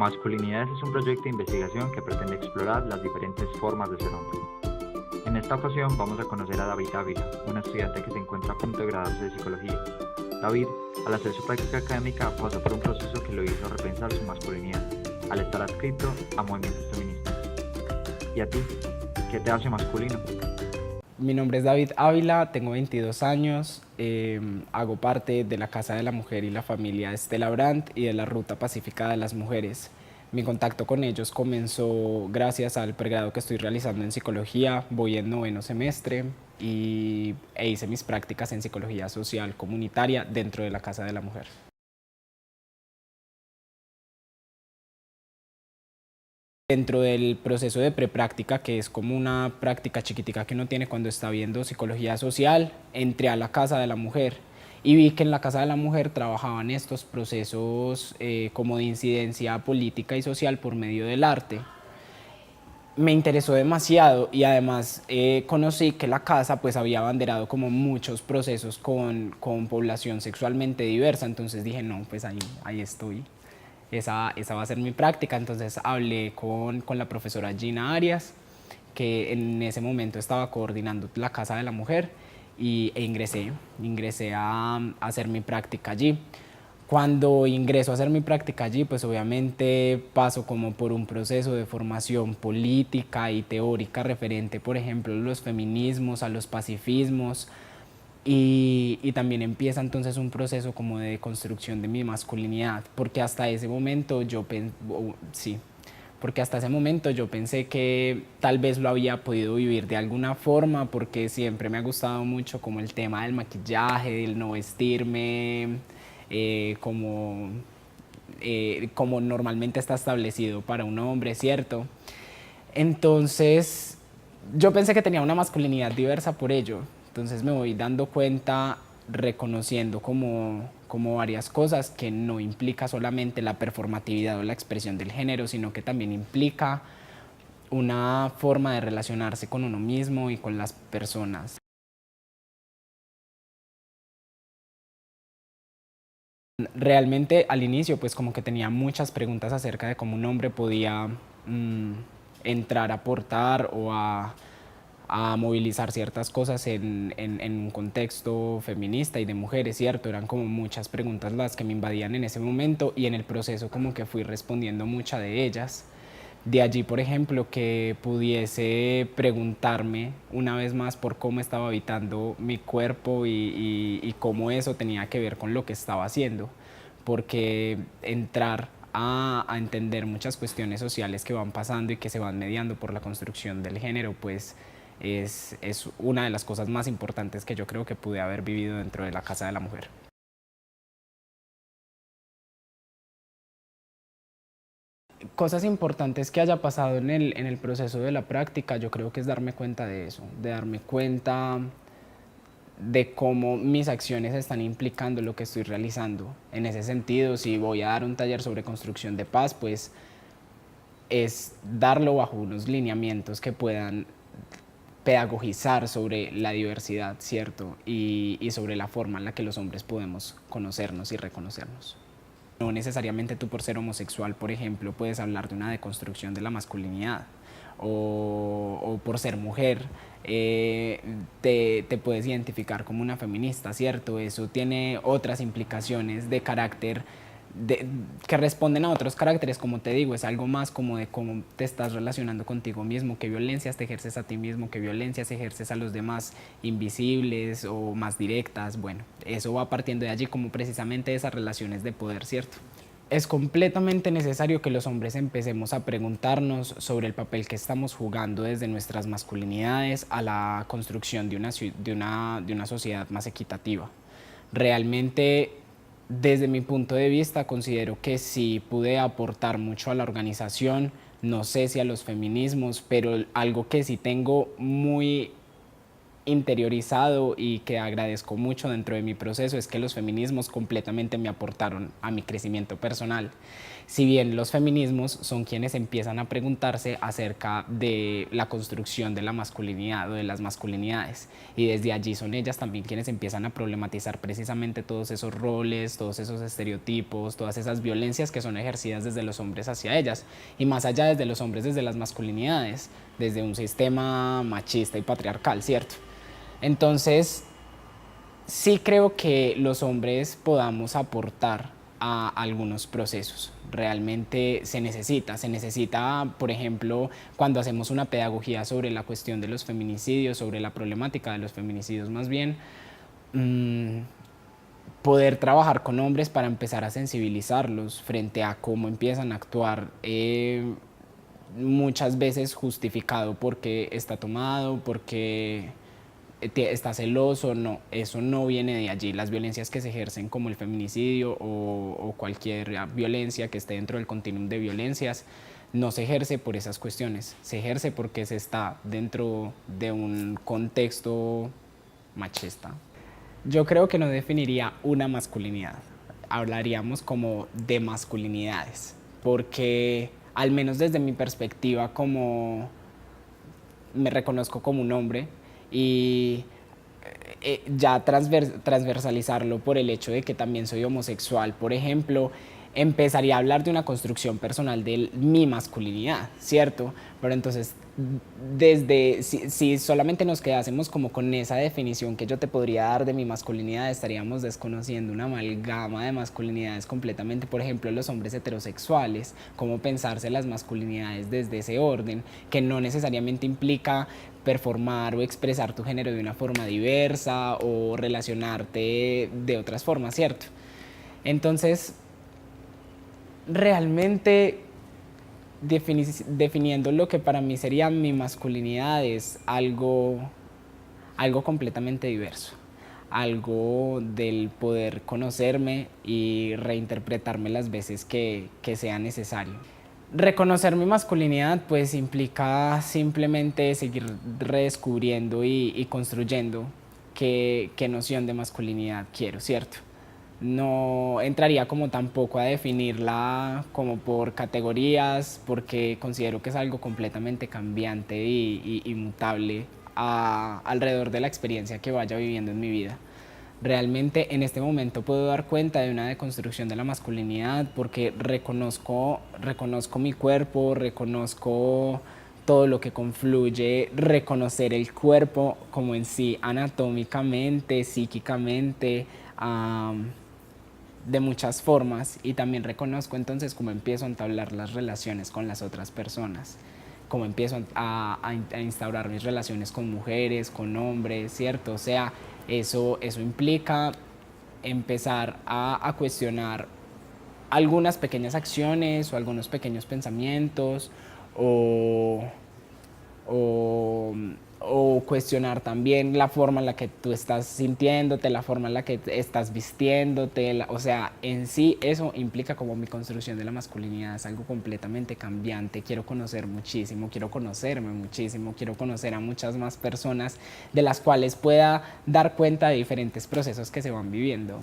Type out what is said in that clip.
Masculinidades es un proyecto de investigación que pretende explorar las diferentes formas de ser hombre. En esta ocasión vamos a conocer a David Ávila, un estudiante que se encuentra a punto de graduarse de psicología. David, al hacer su práctica académica, pasó por un proceso que lo hizo repensar su masculinidad, al estar adscrito a movimientos feministas. ¿Y a ti? ¿Qué te hace masculino? Mi nombre es David Ávila, tengo 22 años, hago parte de la Casa de la Mujer y la familia Estela Brandt y de la Ruta Pacífica de las Mujeres. Mi contacto con ellos comenzó gracias al pregrado que estoy realizando en psicología, voy en 9º semestre e hice mis prácticas en psicología social comunitaria dentro de la Casa de la Mujer. Dentro del proceso de prepráctica, que es como una práctica chiquitica que uno tiene cuando está viendo psicología social, entré a la Casa de la Mujer y vi que en la Casa de la Mujer trabajaban estos procesos como de incidencia política y social por medio del arte. Me interesó demasiado y además conocí que la casa pues había abanderado como muchos procesos con población sexualmente diversa, entonces dije no, pues ahí estoy. Esa va a ser mi práctica. Entonces hablé con la profesora Gina Arias, que en ese momento estaba coordinando la Casa de la Mujer, e ingresé a hacer mi práctica allí. Cuando ingreso a hacer mi práctica allí, pues obviamente paso como por un proceso de formación política y teórica referente, por ejemplo, a los feminismos, a los pacifismos, y también empieza entonces un proceso como de construcción de mi masculinidad, porque hasta ese momento yo pensé que tal vez lo había podido vivir de alguna forma, porque siempre me ha gustado mucho como el tema del maquillaje, del no vestirme como normalmente está establecido para un hombre, ¿cierto? Entonces yo pensé que tenía una masculinidad diversa por ello. Entonces me voy dando cuenta, reconociendo como varias cosas, que no implica solamente la performatividad o la expresión del género, sino que también implica una forma de relacionarse con uno mismo y con las personas. Realmente al inicio pues como que tenía muchas preguntas acerca de cómo un hombre podía entrar a aportar o a movilizar ciertas cosas en un contexto feminista y de mujeres, ¿cierto? Eran como muchas preguntas las que me invadían en ese momento, y en el proceso como que fui respondiendo muchas de ellas. De allí, por ejemplo, que pudiese preguntarme una vez más por cómo estaba habitando mi cuerpo y cómo eso tenía que ver con lo que estaba haciendo, porque entrar a entender muchas cuestiones sociales que van pasando y que se van mediando por la construcción del género, pues es una de las cosas más importantes que yo creo que pude haber vivido dentro de la Casa de la Mujer. Cosas importantes que haya pasado en el proceso de la práctica, yo creo que es darme cuenta de eso, de darme cuenta de cómo mis acciones están implicando lo que estoy realizando. En ese sentido, si voy a dar un taller sobre construcción de paz, pues es darlo bajo unos lineamientos que puedan pedagogizar sobre la diversidad, ¿cierto? Y sobre la forma en la que los hombres podemos conocernos y reconocernos. No necesariamente tú por ser homosexual, por ejemplo, puedes hablar de una deconstrucción de la masculinidad, o por ser mujer te puedes identificar como una feminista, ¿cierto? Eso tiene otras implicaciones de carácter que responden a otros caracteres, como te digo, es algo más como de cómo te estás relacionando contigo mismo, qué violencias te ejerces a ti mismo, qué violencias ejerces a los demás, invisibles o más directas. Bueno, eso va partiendo de allí, como precisamente esas relaciones de poder, ¿cierto? Es completamente necesario que los hombres empecemos a preguntarnos sobre el papel que estamos jugando desde nuestras masculinidades a la construcción de una sociedad más equitativa. Realmente, desde mi punto de vista, considero que sí pude aportar mucho a la organización, no sé si a los feminismos, pero algo que sí tengo muy interiorizado y que agradezco mucho dentro de mi proceso es que los feminismos completamente me aportaron a mi crecimiento personal. Si bien los feminismos son quienes empiezan a preguntarse acerca de la construcción de la masculinidad o de las masculinidades, y desde allí son ellas también quienes empiezan a problematizar precisamente todos esos roles, todos esos estereotipos, todas esas violencias que son ejercidas desde los hombres hacia ellas, y más allá desde los hombres desde las masculinidades, desde un sistema machista y patriarcal, ¿cierto? Entonces, sí creo que los hombres podamos aportar a algunos procesos. Realmente se necesita, por ejemplo, cuando hacemos una pedagogía sobre la cuestión de los feminicidios, sobre la problemática de los feminicidios más bien, poder trabajar con hombres para empezar a sensibilizarlos frente a cómo empiezan a actuar, muchas veces justificado porque está tomado, porque está celoso. No, eso no viene de allí. Las violencias que se ejercen como el feminicidio o cualquier violencia que esté dentro del continuum de violencias no se ejerce por esas cuestiones, se ejerce porque se está dentro de un contexto machista. Yo creo que no definiría una masculinidad, hablaríamos como de masculinidades, porque al menos desde mi perspectiva, como me reconozco como un hombre, y ya transversalizarlo por el hecho de que también soy homosexual, por ejemplo, empezaría a hablar de una construcción personal de mi masculinidad, ¿cierto? Pero entonces, si solamente nos quedásemos como con esa definición que yo te podría dar de mi masculinidad, estaríamos desconociendo una amalgama de masculinidades completamente. Por ejemplo, los hombres heterosexuales, cómo pensarse las masculinidades desde ese orden, que no necesariamente implica performar o expresar tu género de una forma diversa o relacionarte de otras formas, ¿cierto? Entonces, realmente definiendo lo que para mí sería mi masculinidad es algo completamente diverso, algo del poder conocerme y reinterpretarme las veces que sea necesario. Reconocer mi masculinidad pues implica simplemente seguir redescubriendo y construyendo qué noción de masculinidad quiero, ¿cierto? No entraría como tampoco a definirla como por categorías, porque considero que es algo completamente cambiante y mutable alrededor de la experiencia que vaya viviendo en mi vida. Realmente en este momento puedo dar cuenta de una deconstrucción de la masculinidad porque reconozco mi cuerpo, reconozco todo lo que confluye, reconocer el cuerpo como en sí, anatómicamente, psíquicamente, de muchas formas, y también reconozco entonces cómo empiezo a entablar las relaciones con las otras personas, cómo empiezo a instaurar mis relaciones con mujeres, con hombres, ¿cierto? O sea, eso implica empezar a cuestionar algunas pequeñas acciones o algunos pequeños pensamientos o, o, o cuestionar también la forma en la que tú estás sintiéndote, la forma en la que estás vistiéndote, o sea, en sí eso implica como mi construcción de la masculinidad, es algo completamente cambiante. Quiero conocer muchísimo, quiero conocerme muchísimo, quiero conocer a muchas más personas de las cuales pueda dar cuenta de diferentes procesos que se van viviendo.